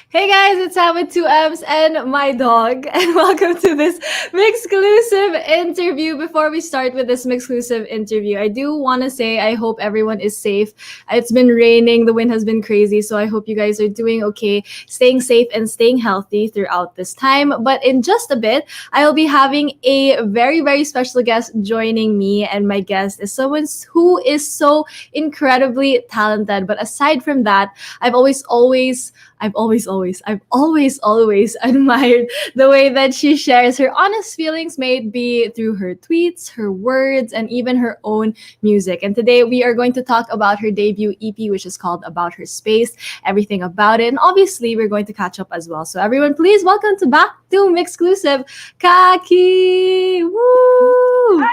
Hey guys, it's Sam with 2Ms and my dog, and welcome to this MYXclusive interview. Before we start with this MYXclusive interview, I do want to say I hope everyone is safe. It's been raining, the wind has been crazy, so I hope you guys are doing okay, staying safe and staying healthy throughout this time. But in just a bit, I'll be having a very, very special guest joining me, and my guest is someone who is so incredibly talented. But aside from that, I've always admired the way that she shares her honest feelings, may it be through her tweets, her words, and even her own music. And today we are going to talk about her debut EP, which is called About Her Space, everything about it. And obviously, we're going to catch up as well. So everyone, please welcome to back to MYXclusive, Kakie! Woo!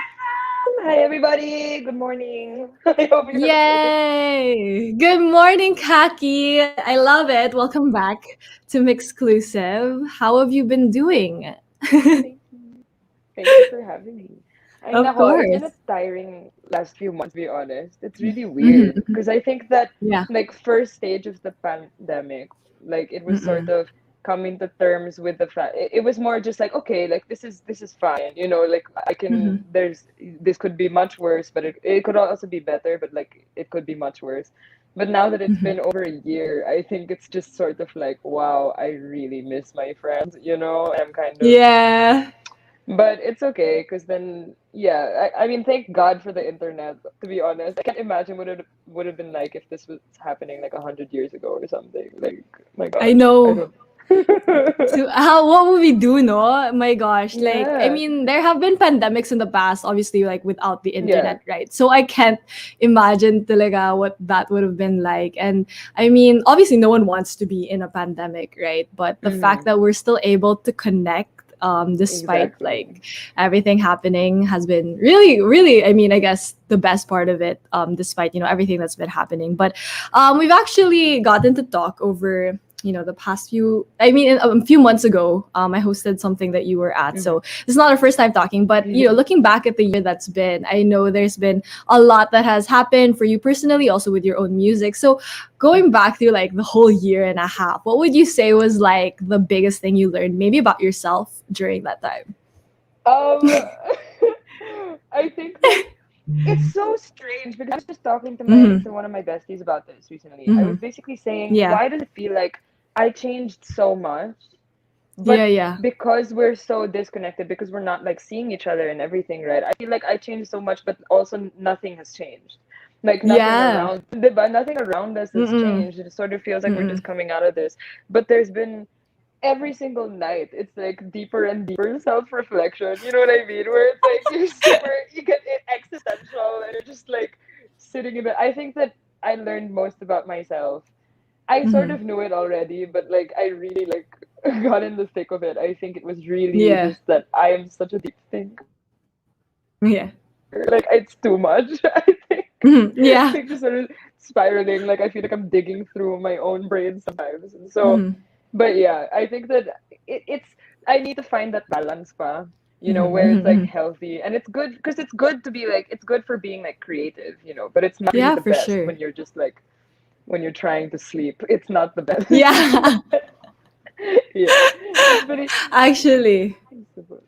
Hi everybody, good morning. I hope you're Yay! Good morning, Kakie. I love it. Welcome back to MYXclusive. How have you been doing? Thank you. Thank you for having me. I Of know it's been course. a tiring last few months, to be honest. It's really Mhm, weird because I think that Yeah. first stage of the pandemic, it was sort Mm-mm. of coming to terms with the fact it was more just like, okay, this is fine, I can Mhm. this could be much worse, but it could also be better, but it could be much worse. But now that it's Mhm. been over a year, I think it's just sort of like, wow, I really miss my friends, I'm kind of, Yeah. but it's okay, because then, yeah, I mean, thank God for the internet, to be honest. I can't imagine what it would have been like if this was happening like 100 years ago or something. Like, my I gosh, I know. don't. So how what would we do, no? My gosh. Like, I Yeah, mean, there have been pandemics in the past, obviously, like without the yeah. internet, right? So I can't imagine talaga what that would have been like. And I mean, obviously no one wants to be in a pandemic, right? But the fact Mm-hmm. that we're still able to connect despite Exactly. like everything happening has been really, really, I mean, I guess the best part of it, despite, everything that's been happening. But we've actually gotten to talk over the past few, I mean, a few months ago, I hosted something that you were at, so Mm-hmm. this is not our first time talking, but looking back at the year that's been, I know there's been a lot that has happened for you personally, also with your own music. So going back through like the whole year and a half, what would you say was like the biggest thing you learned maybe about yourself during that time? Um, I think that it's so strange because I was just talking to my Mm-hmm. to one of my besties about this recently. I Mm-hmm. was basically saying, Yeah. why does it feel like I changed so much, Yeah, but yeah. because we're so disconnected, because we're not like seeing each other and everything, right? I feel like I changed so much, but also nothing has changed. Like nothing Yeah. around, but nothing around us has Mm-mm. changed. It sort of feels like we're Mm-mm. just coming out of this. But there's been every single night, it's like deeper and deeper self-reflection, you know what I mean, where it's like you get existential, and you're just like sitting in it. I think that I learned most about myself. I sort Mm-hmm. of knew it already, but I really got in the thick of it. I think it was really Yeah. just that I am such a deep thinker. Yeah. It's too much. I think Mhm. Yeah. just sort of spiraling. I feel like I'm digging through my own brain sometimes. And so, Mhm. but yeah, I think that it's I need to find that balance pa, Mhm. where it's Mhm. like Mhm. healthy, and it's good because it's good to be it's good for being creative, but it's not really Yeah, the for best sure. when you're just when you're trying to sleep. It's not the best. Yeah. Yeah, it's very Actually. it's super-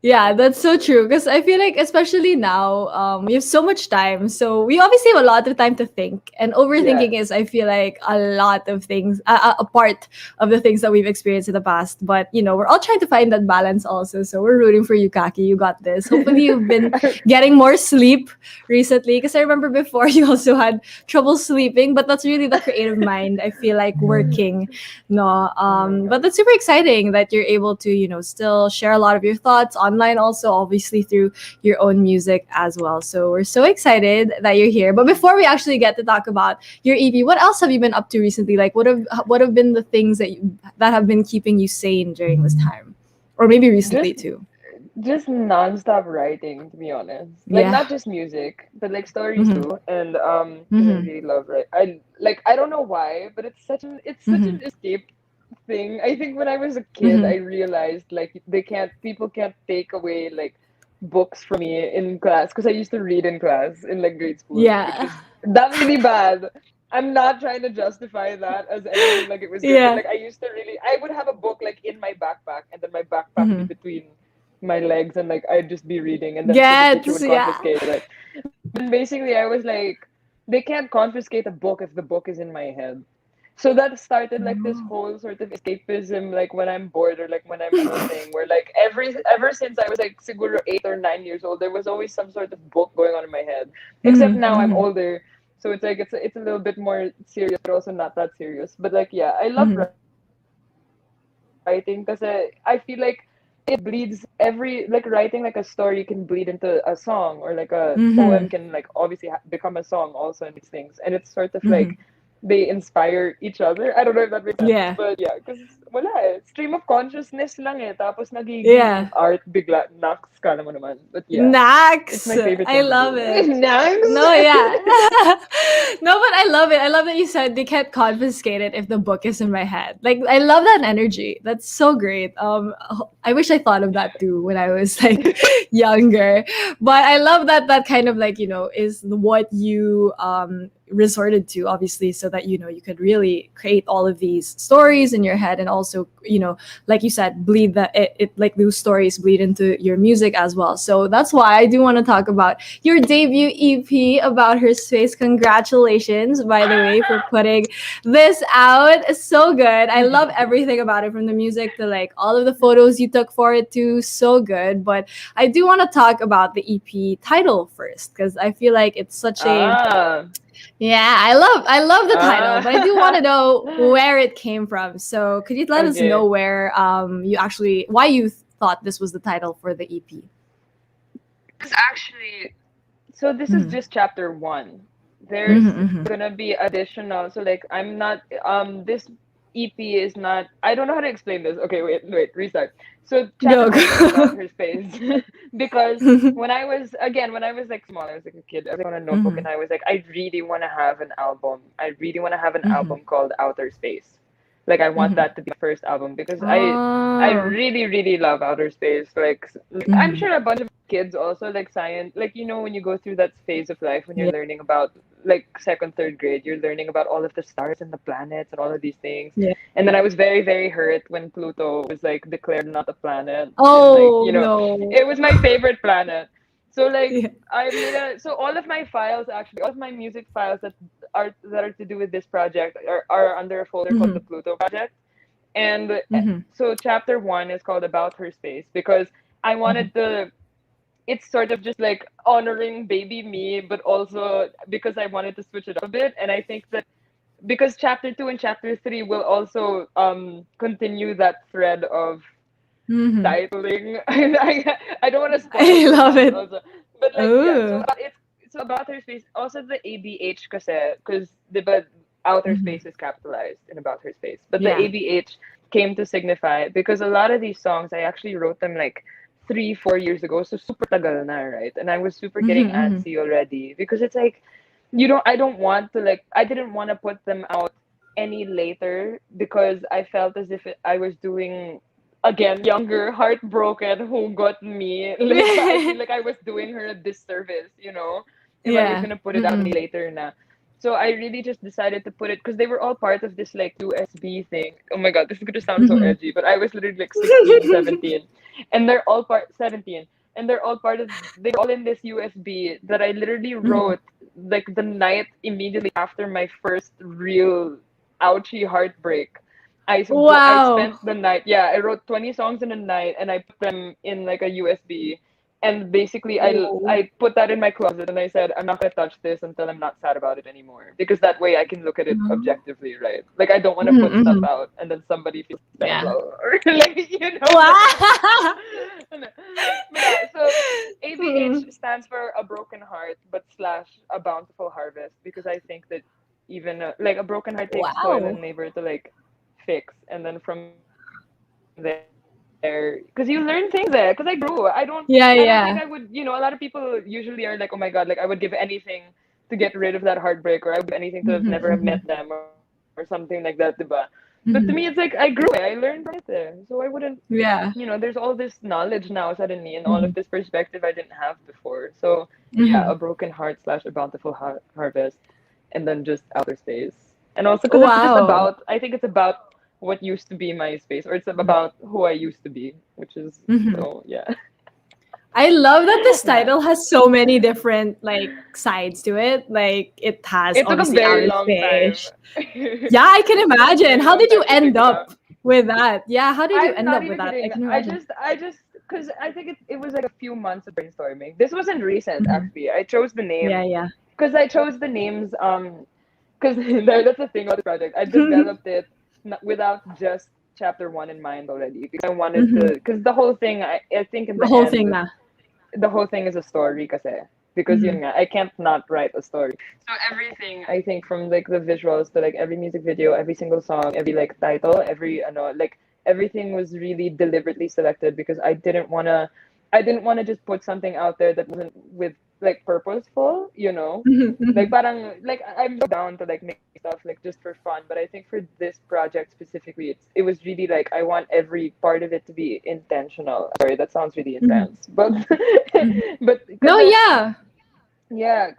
Yeah, that's so true. Because I feel like, especially now, we have so much time. So we obviously have a lot of time to think. And Yeah. overthinking is, I feel like, a lot of things, a part of the things that we've experienced in the past. But, we're all trying to find that balance also. So we're rooting for you, Kaki. You got this. Hopefully, you've been getting more sleep recently. Because I remember before you also had trouble sleeping. But that's really the creative mind, I feel like, working. No, Oh my but god. that's super exciting that you're able to, still share a lot of your thoughts online, also obviously through your own music as well. So we're so excited that you're here. But before we actually get to talk about your EP, what else have you been up to recently? Like, what have been the things that have been keeping you sane during this time, or maybe recently Just too? just nonstop writing, to be honest. Like Yeah. not just music, but like stories Mm-hmm. too. And because I Mm-hmm. really love write. I don't know why, but it's such an Mm-hmm. escape thing. I think when I was a kid, Mm-hmm. I realized like people can't take away like books from me in class because I used to read in class in like grade school, which Yeah. was that really bad. I'm not trying to justify that as anything like it was good, but Yeah. like I would have a book like in my backpack and then my backpack be Mm-hmm. between my legs and like I'd just be reading and then so the teacher Gets, would yeah. confiscate it. But then basically I was like, they can't confiscate a book if the book is in my head. So that started like this Oh. whole sort of escapism, like when I'm bored or like when I'm anything, where like ever since I was like siguro 8 or 9 years old, there was always some sort of book going on in my head. Except Mm-hmm. now I'm Mm-hmm. older, so it's like it's a little bit more serious, but also not that serious. But like yeah, I love Mm-hmm. writing because I feel like it bleeds every like writing like a story can bleed into a song or like a Mm-hmm. poem can like obviously become a song also in these things, and it's sort of Mm-hmm. like they inspire each other. I don't know if that makes sense, Yeah. but yeah, because wala eh. Stream of consciousness lang eh. Tapos nagiging Yeah. art bigla. Naks ka naman naman. But yeah, it's Nax. my favorite I thing to love do. it. Naks! No, yeah. No, but I love it. I love that you said they can't confiscate it if the book is in my head. Like, I love that energy. That's so great. I wish I thought of that too when I was like younger. But I love that that kind of like, is what you resorted to, obviously, so that you could really create all of these stories in your head, and also, like you said, bleed that it like those stories bleed into your music as well. So that's why I do want to talk about your debut EP, About Her Space. Congratulations, by the way, for putting this out. It's so good. I love everything about it, from the music to like all of the photos you took for it too. So good. But I do want to talk about the EP title first, because I feel like it's such a, Ah. yeah, I love the title, but I do want to Ah. know where it came from. So could you let us know Okay. where why you thought this was the title for the EP? It's actually so this is Mm-hmm. just chapter one. There's Mm-hmm. gonna be additional. So like I'm not this EP is not. I don't know how to explain this. Okay, wait, restart. So chapter Go, one is about go. her space because when I was like small, I was like a kid. I was like on a notebook Mm-hmm. and I was like, I really want to have an album. I really want to have an Mm-hmm. album called Outer Space. Like I want Mm-hmm. that to be my first album because I Oh. really really love outer space. Like I'm Mm-hmm. sure a bunch of kids also like science, like when you go through that phase of life when you're Yeah. learning about like second third grade, you're learning about all of the stars and the planets and all of these things. Yeah. And then I was very very hurt when Pluto was like declared not a planet, and like Oh no. it was my favorite planet. So like Yeah. I made a so all of my files, actually all of my music files that are to do with this project are under a folder called Mm-hmm. the Pluto project. And Mm-hmm. so chapter one is called About Her Space because I Mm-hmm. wanted to, it's sort of just like honoring baby me, but also because I wanted to switch it up a bit. And I think that because chapter two and chapter three will also continue that thread of Mm-hmm. titling. I don't want to spoil I too love much it. also. But like yeah, so Oh. about her space, also the ABH because the outer Mm-hmm. space is capitalized in about her space. But the Yeah. ABH came to signify because a lot of these songs I actually wrote them like 3 4 years ago, so super tagal na, right? And I was super Mm-hmm. getting Mm-hmm. antsy already because it's like I don't want to like I didn't want to put them out any later because I felt as if I was doing again younger heartbroken who got me like I feel like I was doing her a disservice if I was Yeah. gonna put it out any Mm-mm. later na. So I really just decided to put it because they were all part of this like USB thing. Oh my god, this is gonna sound so Mhm. edgy, but I was literally like 16, 17, and they're all part 17, and they're all part of they were all in this USB that I literally Mhm. wrote like the night immediately after my first real ouchy heartbreak. I Wow. spent the night. Yeah, I wrote 20 songs in a night, and I put them in like a USB. And basically, Oh. I put that in my closet, and I said I'm not gonna touch this until I'm not sad about it anymore, because that way I can look at it Mhm, objectively, right? Like I don't want to put stuff mhm. out and then somebody feels Yeah. special or like Wow. but yeah. So ABH Mm. stands for a broken heart, but slash a bountiful harvest, because I think that even like a broken heart takes toil Wow. and labor to like fix, and then from there, because you learn things there. Because I grew. I don't think I would. Yeah, A lot of yeah. people usually are like, oh my god, like I would give anything to get rid of that heartbreak, or I would give anything to have never have Mhm, met them mhm, or something like that, diba? But to me, it's like I mhm. grew. I learned from it. So I wouldn't. Yeah. There's all this knowledge now suddenly, and all of this Mhm, perspective I didn't have before. So yeah, a mhm. broken heart slash a bountiful harvest, and then just outer space. And also because it's just Wow. about, I think it's about what used to be my space, or it's Mhm, about who I used to be, which is mhm. so yeah. I love that this Yeah. title has so many different like sides to it. Like it has It took a obviously very outer long time. space. Yeah, I can It took a imagine. very How long did you time to end figure up out. with that? Yeah, how did you I'm end not up with even that? I kidding. can imagine. Because I think it was like a few months of brainstorming. This wasn't recent, Mhm. actually. I chose the Yeah, name yeah. because I chose the names, because that's the thing about this project. I developed it without just chapter one in mind already, because I wanted Mhm. to, because the whole thing, I think in The the whole thing end, na. the whole thing is a story kasi. Because Mhm. yun nga, I can't not write a story. So everything, I think, from like the visuals to like every music video, every single song, every like title, every like everything was really deliberately selected, because I didn't wanna just put something out there that wasn't with like purposeful, you know? Mhm, Like mhm. parang like I'm so down to like make stuff like just for fun, but I think for this project specifically, it was really like I want every part of it to be intentional. Sorry, that sounds really Mhm, intense, but mhm. but because No, yeah. yeah,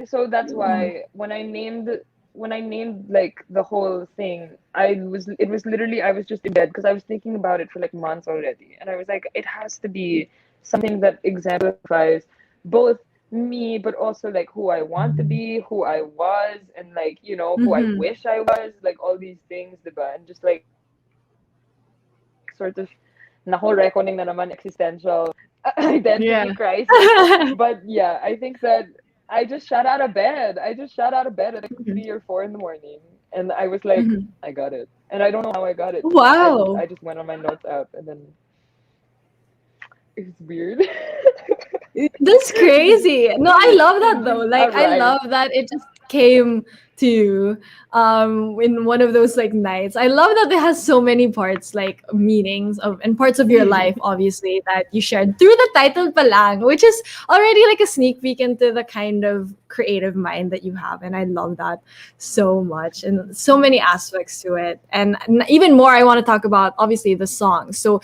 so that's Mhm. why when I named like the whole thing, it was literally I was just in bed because I was thinking about it for like months already, and I was like, it has to be something that exemplifies both me, but also like who I want to be, who I was, and like who I Mhm. wish I was, like all these things, diba? And just like sort of nako reckoning na naman existential identity Yeah. crisis. But yeah, I think that I just shot out of bed. I just shot out of bed at like three Mhm, or four in the morning, and I was like, mhm. I got it, and I don't know how I got it. Wow. I just went on my notes app, and then it's weird. That's crazy. No, I love that It's though. just Like a I rhyme. love that it just came to you in one of those like nights. I love that it has so many parts, like meanings of and parts of your life, obviously, that you shared through the title palang, which is already like a sneak peek into the kind of creative mind that you have. And I love that so much and so many aspects to it. And even more I want to talk about obviously the songs. So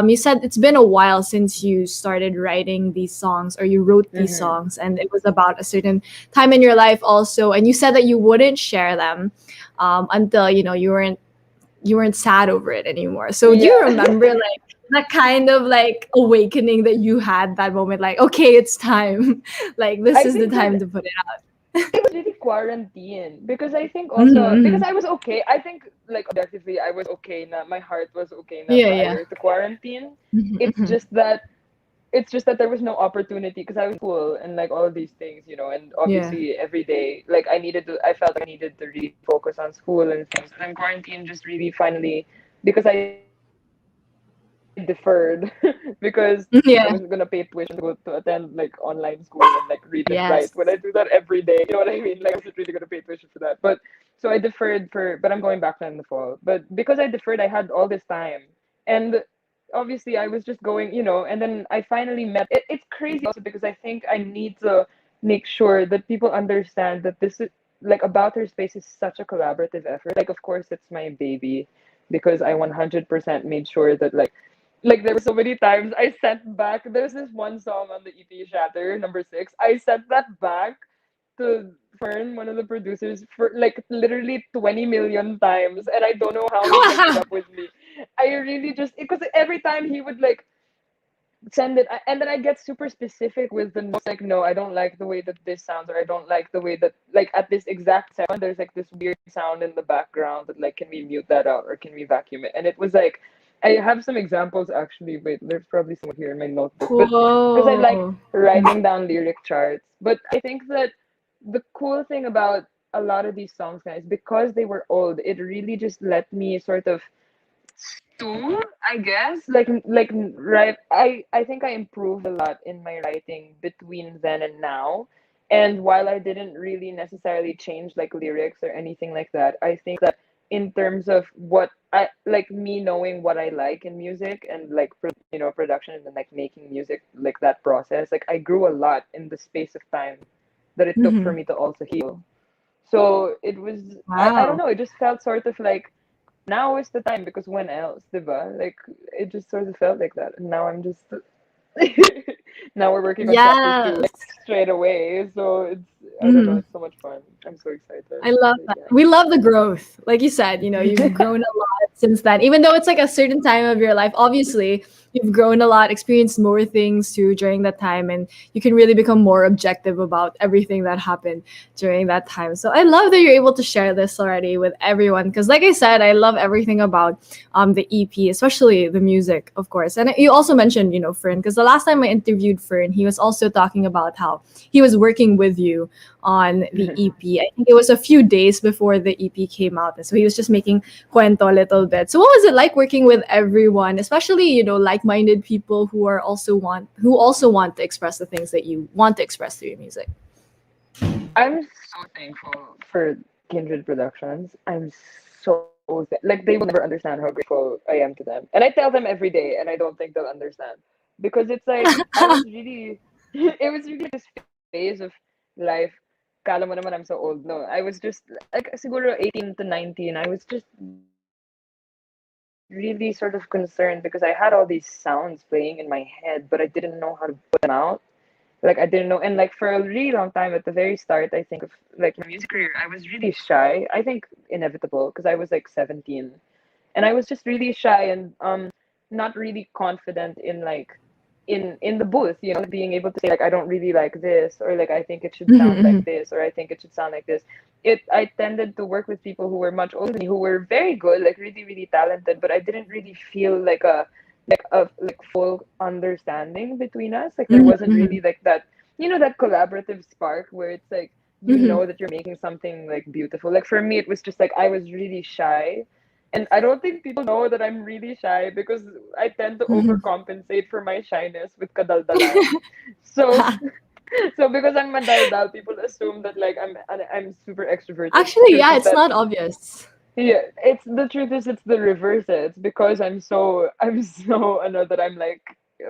you said it's been a while since you started writing these songs or you wrote these Mm-hmm. songs, and it was about a certain time in your life also. And you said that you wouldn't share them until you weren't sad over it anymore. So do you Yeah. remember like that kind of like awakening that you had that moment? Like, okay, it's time. Like this I is the think time that to put it out. it was really quarantine, because I think also because Mm-hmm. I was okay. I think like objectively I was okay na, my heart was okay na Yeah, yeah. prior to quarantine. It's Mm-hmm. just that there was no opportunity because I was in school and like all of these things, and Yeah. obviously every day like I felt like I needed to really focus on school and things. And then quarantine just really finally, because I deferred because I was gonna pay tuition to Yeah. go to attend like online school and like read and write. When I do that Yes. every day, you know what I mean? Like I wasn't really gonna pay tuition for that. But so I deferred but I'm going back in the fall. But because I deferred, I had all this time. And obviously I was just going, and then I finally met it's crazy also because I think I need to make sure that people understand that this is like About Her Space is such a collaborative effort. Like of course it's my baby because I 100% made sure that like there were so many times I sent back. There's this one song on the EP Shatter number 6. I sent that back to Fern, one of the producers, for like literally 20 million times, and I don't know how he can put up with me. I really just because every time he would like send it, and then I get super specific with the notes. Like, no, I don't like the way that this sounds, or I don't like the way that like at this exact second there's like this weird sound in the background that like can we mute that out or can we vacuum it? And it was like I have some examples actually. Wait, there's probably some here in my notebook, but because I like Whoa. writing down lyric charts. But I think that the cool thing about a lot of these songs, guys, because they were old, it really just let me sort of stew, I guess. Like right. I think I improved a lot in my writing between then and now. And while I didn't really necessarily change like lyrics or anything like that, I think that in terms of what I like me knowing what I like in music and like production and then like making music, like that process, like I grew a lot in the space of time that it took for Mhm. me to also heal. So it was I don't Wow. know, it just felt sort of like now is the time because when else, diba? Like it just sort of felt like that. And now I'm just now we're working on chapter two Yes. like straight away. So it's I don't know, Mhm. it's so much fun. I'm so excited. I love Like that. yeah. We love the growth. Like you said, you've grown a lot since then. Even though it's like a certain time of your life, obviously, you've grown a lot, experienced more things too during that time, and you can really become more objective about everything that happened during that time. So I love that you're able to share this already with everyone because like I said, I love everything about the EP, especially the music, of course. And you also mentioned, Fern, because the last time I interviewed Fern, he was also talking about how he was working with you on the EP. I think it was a few days before the EP came out. And so he was just making cuento a little bit. So what was it like working with everyone, especially, like-minded people who also want to express the things that you want to express through your music? I'm so thankful for Kindred Productions. I'm like they will never understand how grateful I am to them. And I tell them every day and I don't think they'll understand. Because it's like I was really it was really this phase of life. Kala mo naman I'm so old. No, I was just like siguro 18 to 19. I was just really sort of concerned because I had all these sounds playing in my head, but I didn't know how to put them out. Like I didn't know, and like for a really long time at the very start, I think of like my music career, I was really shy. I think inevitable because I was like 17, and I was just really shy and not really confident in like in the booth, like being able to say like I don't really like this or like I think it should sound like Mhm, this or I think it should sound like this. I tended to work with people who were much older than me who were very good, like really really talented, but I didn't really feel like full understanding between us. Like there mhm, wasn't mhm, really like that, that collaborative spark where it's like mhm, that you're making something like beautiful. Like for me, it was just like I was really shy. And I don't think people know that I'm really shy because I tend to mhm. overcompensate for my shyness with kadaldalan. So, so because I'm madaldal, people assume that like I'm super extroverted. Actually, Truth yeah, is it's that not obvious. yeah, it's the truth is it's the reverse. It's because I'm so I know that I'm like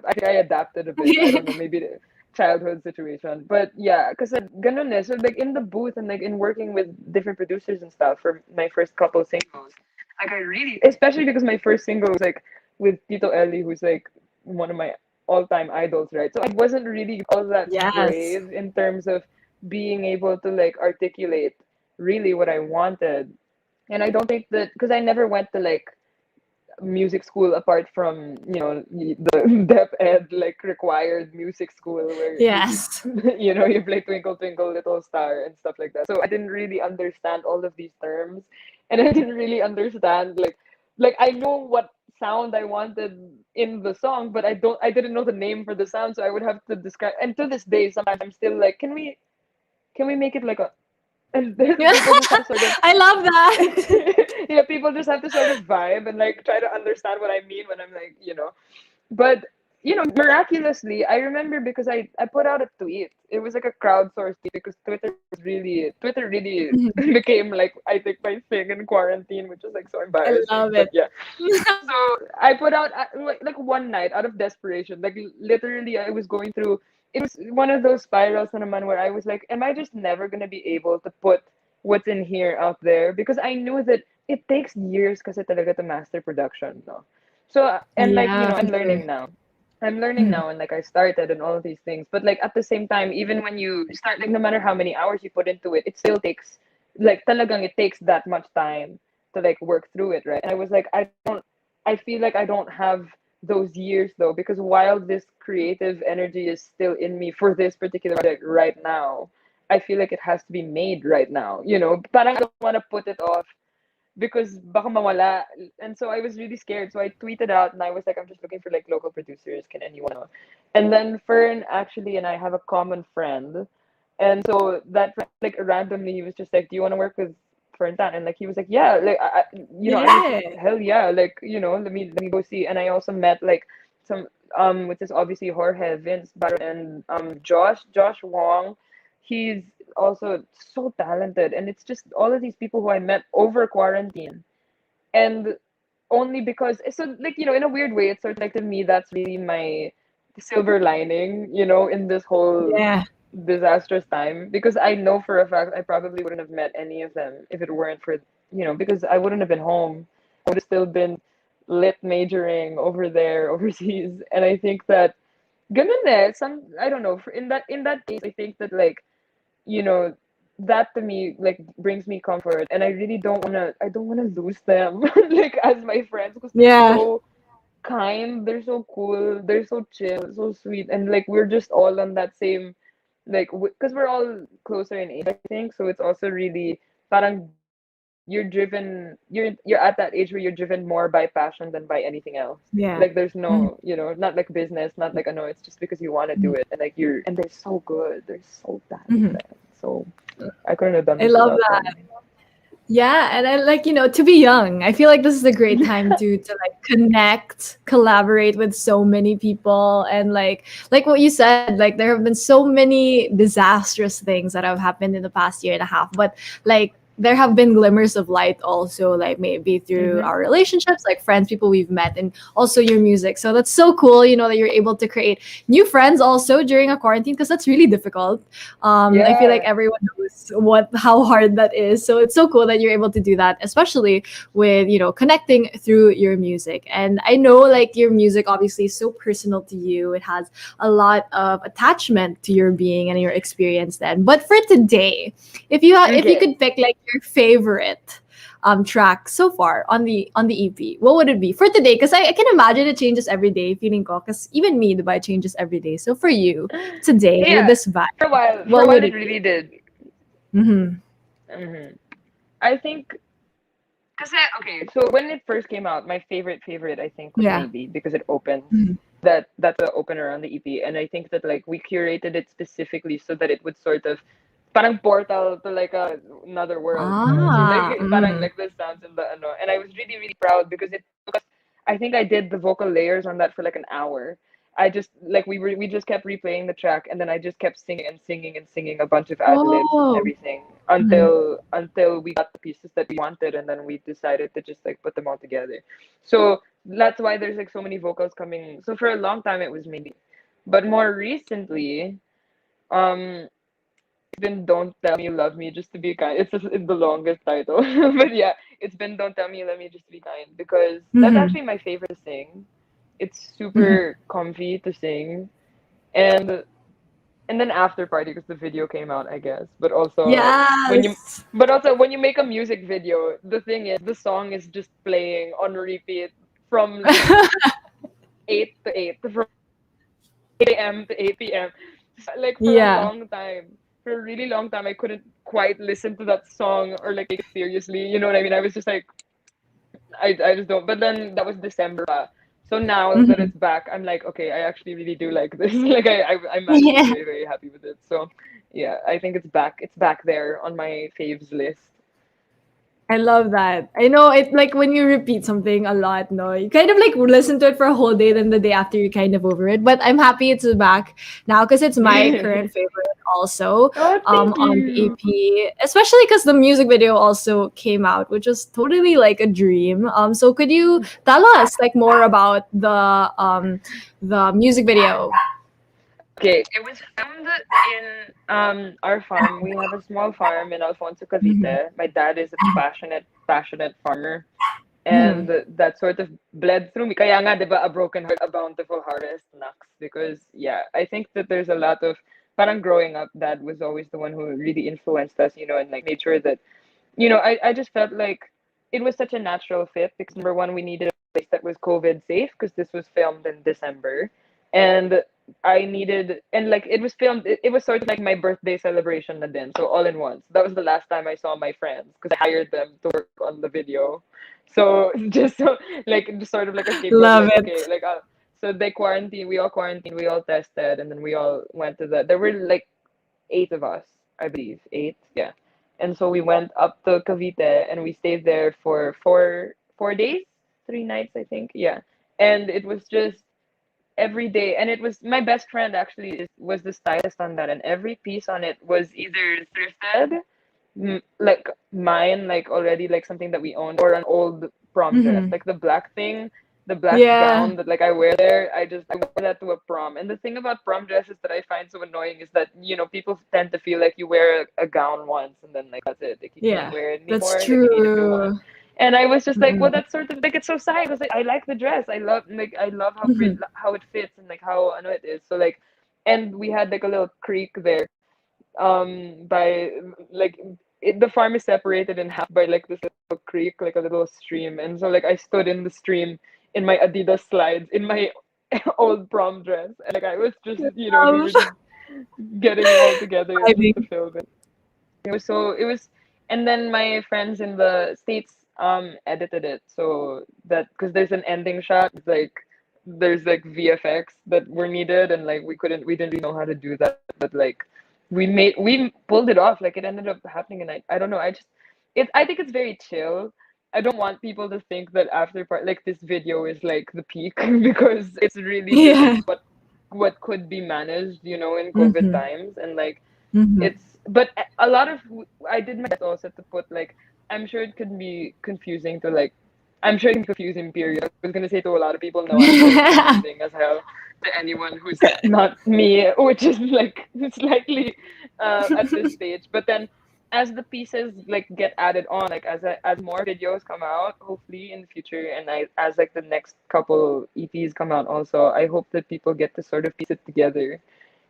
I think I adapted a bit. I don't know, maybe the childhood situation. But yeah, because ganun eh. So like in the booth and like in working with different producers and stuff for my first couple singles, like I really especially because my first single was like with Tito Eli, who's like one of my all-time idols, right? So I wasn't really all that Yes. brave in terms of being able to like articulate really what I wanted. And I don't think that because I never went to like music school apart from the dep ed like required music school where Yes. you play Twinkle Twinkle Little Star and stuff like that. So I didn't really understand all of these terms, and I didn't really understand like I know what sound I wanted in the song, but I didn't know the name for the sound, so I would have to describe. And to this day, sometimes I'm still like, can we make it like a and then people just have to sort of I love that. yeah, people just have to sort of vibe and like try to understand what I mean when I'm like. But miraculously, I remember because I put out a tweet. It was like a crowdsourced tweet because Twitter really Mhm. became like I think my thing in quarantine, which is like so I embarrassing. love But it. yeah, so I put out like one night out of desperation, like literally I was going through. It was one of those spirals na naman where I was like, am I just never gonna be able to put what's in here out there? Because I knew that it takes years kasi talaga to master production, no? So and like Yeah, for I'm sure. learning now. I'm learning Mhm. now, and like I started and all of these things. But like at the same time, even when you start, like no matter how many hours you put into it, it still takes like talagang it takes that much time to like work through it, right? And I was like, I feel like I don't have those years though, because while this creative energy is still in me for this particular project right now, I feel like it has to be made right now. You know, but I don't want to put it off because baka mawala. And so I was really scared. So I tweeted out and I was like, I'm just looking for like local producers. Can anyone know? And then Fern actually and I have a common friend. And so that friend, like randomly, he was just like, do you want to work with Fern Tan? And like he was like, yeah, like I was Yeah. just hell yeah, like let me go see. And I also met like some which is obviously Jorge, Vince, Baron, and Josh Wong. He's also so talented, and it's just all of these people who I met over quarantine, and only because so like in a weird way, it's sort of like to me that's really my silver lining, in this whole Yeah. disastrous time, because I know for a fact I probably wouldn't have met any of them if it weren't for because I wouldn't have been home. I would have still been lit majoring over there overseas, and I think that ganun some I don't know in that case I think that like you know that to me like brings me comfort, and I don't want to lose them like as my friends, because they're Yeah. so kind, they're so cool, they're so chill, so sweet, and like we're just all on that same like because we're all closer in age, I think. So it's also really parang you're at that age where you're driven more by passion than by anything else. Yeah. Like there's Mhm. no, not like business, not like no, it's just because you want to do it, and like and they're so good, they're so Mhm. talented. So I couldn't have done I this love without that. them. Yeah, and I like, to be young. I feel like this is a great time to like connect, collaborate with so many people, and like what you said, like there have been so many disastrous things that have happened in the past year and a half, but like there have been glimmers of light also, like maybe through Mm-hmm. our relationships, like friends, people we've met, and also your music. So that's so cool, that you're able to create new friends also during a quarantine, because that's really difficult. I feel like Yeah. everyone knows how hard that is. So it's so cool that you're able to do that, especially with connecting through your music. And I know like your music obviously is so personal to you. It has a lot of attachment to your being and your experience then. But for today, if you Okay. could pick like your favorite track so far on the EP, what would it be for today? Because I can imagine it changes every day, feeling ko. Because even me, the vibe changes every day. So for you today with Yeah. this vibe, For a what while would it it be? really did. Mm-hmm. Mm-hmm. I think because okay, so when it first came out, my favorite I think was Yeah. Maybe, because it opens. Mhm. That's the opener on the EP, and I think that like we curated it specifically so that it would sort of parang portal to like another world, or like Ah. parang Mm. like the sounds in the and I was really proud because it took us, I think I did the vocal layers on that for like an hour. I just like we just kept replaying the track, and then I just kept singing and singing and singing a bunch of ad libs and Oh. everything Mhm. until we got the pieces that we wanted, and then we decided to just like put them all together. So that's why there's like so many vocals coming. So for a long time it was Maybe, but more recently, um, it's been Don't Tell Me You Love Me Just to Be Kind. It's the longest title, but yeah, it's been Don't Tell Me You Love Me Just to Be Kind, because that's Mhm. actually my favorite to sing. It's Mhm. super comfy to sing, and then After Party because the video came out, I guess. When you Yes. but also when you make a music video, the thing is the song is just playing on repeat from 8 to 8, from 8 a.m. to 8 p.m. Like for a Yeah. long time. For a really long time, I couldn't quite listen to that song or like take it seriously. You know what I mean? I was just like, I just don't. But then that was December pa. So now that Mhm. it's back, I'm like, okay, I actually really do like this. Like I'm actually Yeah. very happy with it. So yeah, I think it's back. It's back there on my faves list. I love that. I know it like when you repeat something a lot, no, you kind of like listen to it for a whole day, then the day after you're kind of over it. But I'm happy it's back now because it's my current favorite also Oh, thank on the you. EP, especially because the music video also came out, which was totally like a dream. So could you tell us like more about the music video? Okay, it was filmed in our farm. We have a small farm in Alfonso, Mhm. Cavite. My dad is a passionate farmer. and that sort of bled through me. Kaya nga, di ba, a broken heart, a bountiful harvest, knocks. Because, yeah, I think that there's a lot of, parang growing up, dad was always the one who really influenced us, and like made sure that, I just felt like it was such a natural fit because number one, we needed a place that was COVID safe because this was filmed in December. And I needed, and like it was filmed, it was sort of like my birthday celebration na din. So all in once. That was the last time I saw my friends because I hired them to work on the video. So just so like just sort of like a scapegoat, Love like okay, it. like so they quarantined, we all tested, and then we all went to there were like 8 of us, I believe, 8, yeah. And so we went up to Cavite and we stayed there for 4 days, 3 nights, I think, yeah. And it was just every day, and it was my best friend actually was the stylist on that, and every piece on it was either thrifted, like mine, like already like something that we owned, or an old prom dress, like the black thing, the black Yeah. gown that like I wear there. I wore that to a prom. And the thing about prom dresses that I find so annoying is that people tend to feel like you wear a gown once and then like that's it, like you can't Yeah. wear it That's anymore, like you need a new one. true. And I was just like, well, Mm-mm. that's sort of like it's so sad because like, I like the dress. I love Mhm. how it fits and like how I know it is. So like, and we had like a little creek there, by like the farm is separated in half by like this little creek, like a little stream. And so like I stood in the stream in my Adidas slides in my old prom dress, and like I was just we were just getting it all together just to Vibing. film it. It was, and then my friends in the States edited it so that because there's an ending shot, like there's like VFX that were needed, and like we didn't really know how to do that, but like we pulled it off. Like it ended up happening, and I don't know, I think it's very chill. I don't want people to think that after part like this video is like the peak because it's really just Yeah. what could be managed, in COVID Mhm. times. And like Mhm. it's but a lot of I did my best also to put like I'm sure it could be confusing to like I'm sure it can be confusing, period. I was gonna say to a lot of people, no, I'm sure it's confusing as hell to anyone who's not me, which is like slightly at this stage. But then as the pieces like get added on, like as more videos come out, hopefully in the future, and as like the next couple EPs come out also, I hope that people get to sort of piece it together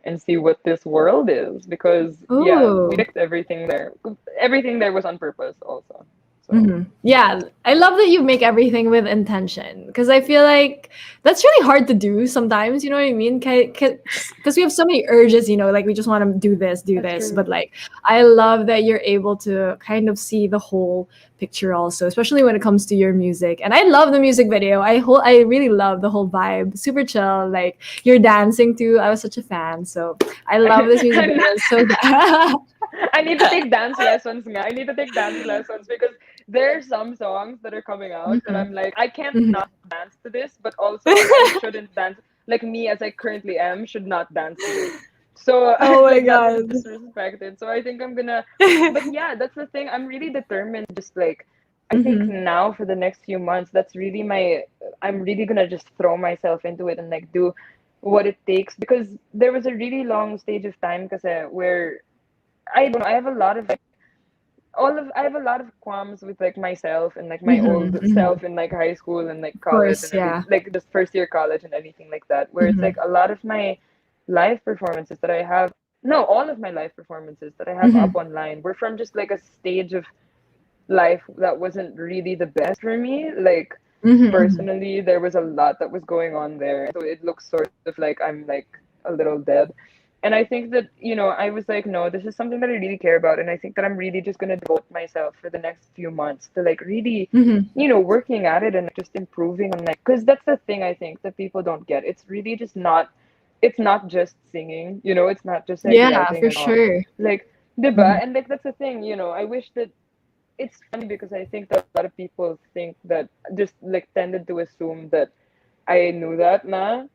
and see what this world is, because yeah, we Ooh. picked everything there. Everything there was on purpose also. So Yeah, I love that you make everything with intention because I feel like that's really hard to do sometimes. You know what I mean? Because we have so many urges, like we just want to do that's this. But true. like, I love that you're able to kind of see the whole picture also, especially when it comes to your music. And I love the music video. I really love the whole vibe. Super chill. Like you're dancing too. I was such a fan. So I love this music I'm video. not, It's so I need to take dance lessons nga. I need to take dance lessons because there are some songs that are coming out that Mhm. I'm like, I can't Mhm. not dance to this, but also I shouldn't dance like me as I currently am should not dance to this. So Oh my like that was god. disrespected. So I think I'm gonna but yeah, that's the thing. I'm really determined just like I think Mhm. now for the next few months, that's really I'm really gonna just throw myself into it and like do what it takes because there was a really long stage of time because where I don't know, I have a lot of like I have a lot of qualms with like myself and like my Mhm, old mhm. self in like high school and like Of college course, and every yeah. like just first year college and anything like that, where it's like Mhm, a lot of my live performances that I have no, all of my live performances that I have up mhm, online were from just like a stage of life that wasn't really the best for me. Like mhm, mhm. personally, there was a lot that was going on there. So it looks sort of like I'm like a little dead. And I think that, I was like, no, this is something that I really care about. And I think that I'm really just going to devote myself for the next few months to like really, Mhm. working at it and just improving on like, because that's the thing I think that people don't get. It's not just singing, it's not just like Yeah, writing for a song. sure. Like, diba? Mhm, And like, that's the thing, I wish that it's funny because I think that a lot of people think that just like tended to assume that I knew that na.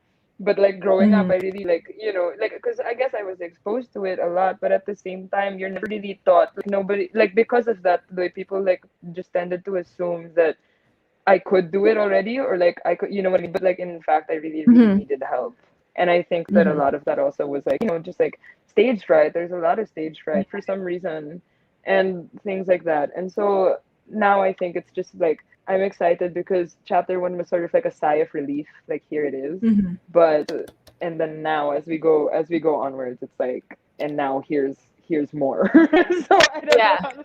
But like growing up, mhm, I really like, like, because I guess I was exposed to it a lot, but at the same time, you're never really taught, like, nobody, like, because of that, the way people like just tended to assume that I could do it already or like I could, you know what I mean? But like, in fact, I really, really mhm, needed help. And I think that a mhm. lot of that also was like, just like stage fright. There's a lot of stage fright for some reason and things like that. And so now I think it's just like I'm excited because chapter 1 was sort of like a sigh of relief, like here it is. Mhm. But and then now as we go onwards, it's like, and now here's more. So I don't know Yeah. how to.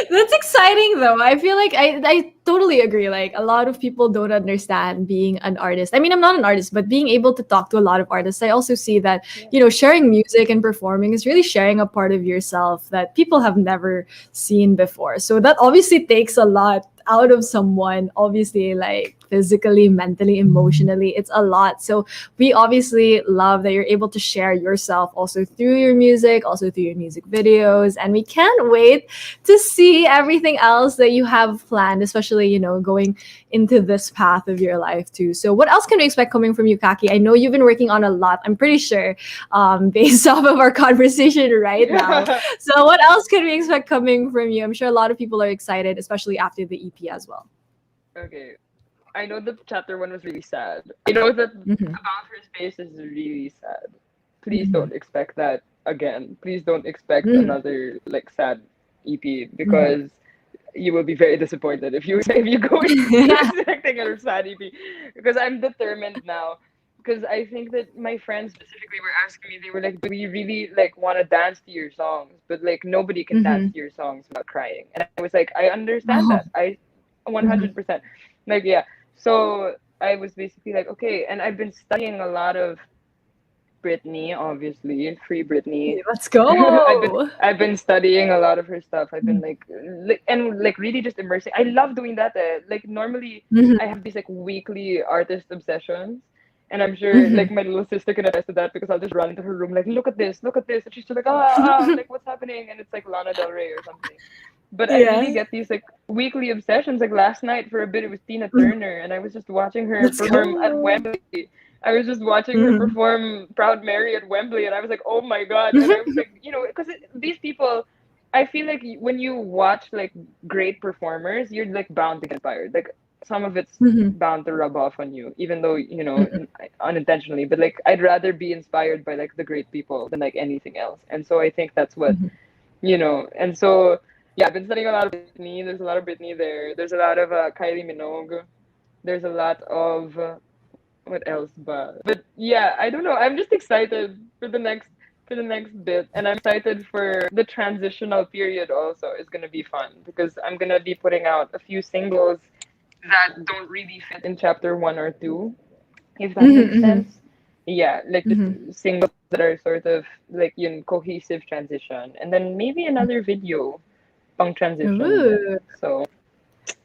That's exciting though. I feel like I totally agree. Like a lot of people don't understand being an artist. I mean, I'm not an artist, but being able to talk to a lot of artists, I also see that, Yeah. sharing music and performing is really sharing a part of yourself that people have never seen before. So that obviously takes a lot out of someone, obviously, like physically, mentally, emotionally. It's a lot. So we obviously love that you're able to share yourself also through your music, also through your music videos. And we can't wait to see everything else that you have planned, especially, going into this path of your life too. So what else can we expect coming from you, Kaki? I know you've been working on a lot, I'm pretty sure, based off of our conversation right now. Yeah. So what else can we expect coming from you? I'm sure a lot of people are excited, especially after the EP as well. Okay. I know that chapter 1 was really sad. I know that Mm-hmm. About Her Space is really sad. Please Mm-hmm. don't expect that again. Please don't expect Mm-hmm. another like sad EP Mm-hmm. because you will be very disappointed if you go expecting a sad EP. Because I'm determined now. Because I think that my friends specifically were asking me, they were like, "Do we really like want to dance to your songs?" But like nobody can dance Mm-hmm. to your songs without crying. And I was like, I understand Oh. that. I Mm-hmm. 100%. Like yeah. So I was basically like, okay, and I've been studying a lot of Britney, obviously, free Britney. Let's I've been go. I've been studying a lot of her stuff. I've been like really just immersing. I love doing that. Like normally Mm-hmm. I have these like weekly artist obsessions. And I'm sure Mm-hmm. like my little sister can attest to that because I'll just run into her room like, look at this, and she's just like, like what's happening? And it's like Lana Del Rey or something. But I really Yeah. get these like weekly obsessions. Like last night for a bit it was Tina Mhm. Turner, and I was just watching her Let's perform at go. Wembley. I was just watching her Mhm. perform Proud Mary at Wembley, and I was like, oh my God. And I was like, because these people, I feel like when you watch like great performers, you're like bound to get inspired. Like some of it's Mhm. bound to rub off on you, even though, Mhm. unintentionally. But like, I'd rather be inspired by like the great people than like anything else. And so I think that's what, Mhm. and so, yeah, I've been studying a lot of Britney. There's a lot of Britney there. There's a lot of Kylie Minogue. There's a lot of what else but yeah, I don't know, I'm just excited for the next bit, and I'm excited for the transitional period also. Is going to be fun because I'm going to be putting out a few singles that don't really fit in chapter 1 or 2, if that Mhm. makes Mhm. sense. Yeah, like just Mhm. singles that are sort of like cohesive transition, and then maybe another video pang transition then. Ooh. So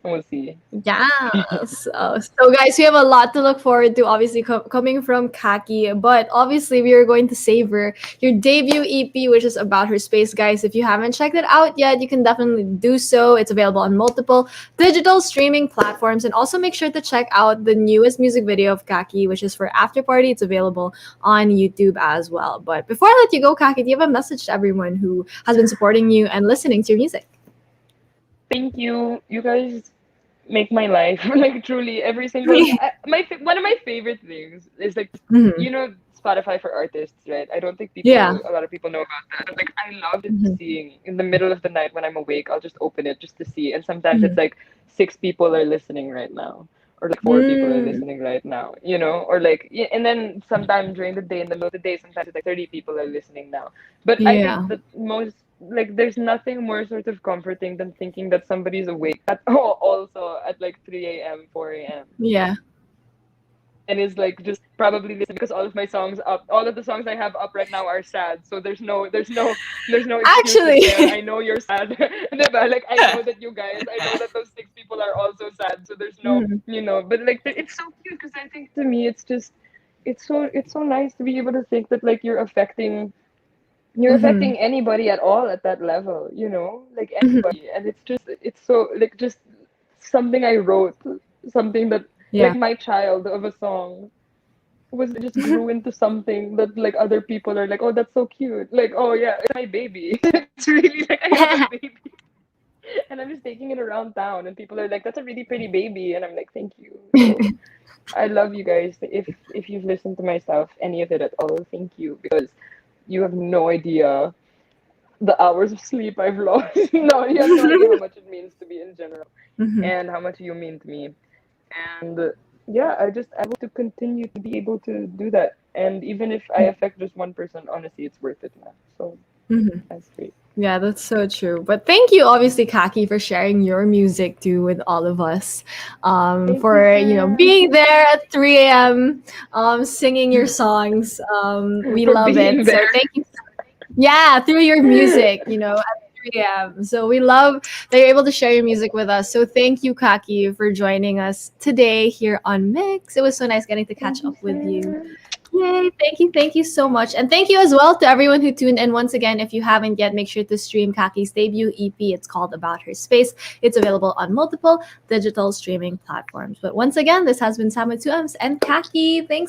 we'll see. Yes. So, guys, we have a lot to look forward to, obviously, coming from Kaki. But obviously, we are going to savor your debut EP, which is About Her Space, guys. If you haven't checked it out yet, you can definitely do so. It's available on multiple digital streaming platforms. And also make sure to check out the newest music video of Kaki, which is for After Party. It's available on YouTube as well. But before I let you go, Kaki, do you have a message to everyone who has been supporting you and listening to your music? Thank you. You guys make my life like truly every single one of my favorite things is like Mhm. you know Spotify for artists, right? I don't think Yeah. a lot of people know about that, but like I love just Mhm. seeing in the middle of the night when I'm awake, I'll just open it just to see, and sometimes it's Mhm. like 6 people are listening right now, or like 4 people are Mm. listening right now, or like and then sometime during the day, in the middle of the day, sometimes it's like 30 people are listening now. But I think Yeah. that most, like, there's nothing more sort of comforting than thinking that somebody's awake at also at like 3 a.m., 4 a.m. Yeah. and is like just probably listening because all of the songs I have up right now are sad. So there's no excuses Actually, there. I know you're sad. Diba? Like I know that those 6 people are also sad. So there's no, Mhm. but like it's so cute because I think to me it's just it's so nice to be able to think that like you're affecting Mhm. anybody at all at that level, like Mhm. anybody. And it's so like just something I wrote, something that like Yeah. my child of a song was just grew into something that like other people are like, oh, that's so cute. Like, oh yeah, it's my baby. It's really like I have a baby. And I'm just taking it around town and people are like, that's a really pretty baby. And I'm like, thank you. So I love you guys. If you've listened to my stuff, any of it at all, thank you, because you have no idea the hours of sleep I've lost. No, you have no idea how much it means to me in general, Mhm. and how much you mean to me. And yeah, I hope to continue to be able to do that. And even if I affect just one person, honestly, it's worth it now. So Mhm. that's great. Yeah, that's so true. But thank you, obviously, Kaki, for sharing your music too with all of us. Thank you, For Sam, being there at 3 a.m. Singing your songs. We for love being it. So there. thank you. Yeah, through your music, at 3 a.m. So we love that you're able to share your music with us. So thank you, Kaki, for joining us today here on Mix. It was so nice getting to catch Thank you, up with you. Sam. Yay, thank you so much. And thank you as well to everyone who tuned in. Once again, if you haven't yet, make sure to stream Kaki's debut EP. It's called About Her Space. It's available on multiple digital streaming platforms. But once again, this has been Sam with 2Ms and Kaki. Thanks,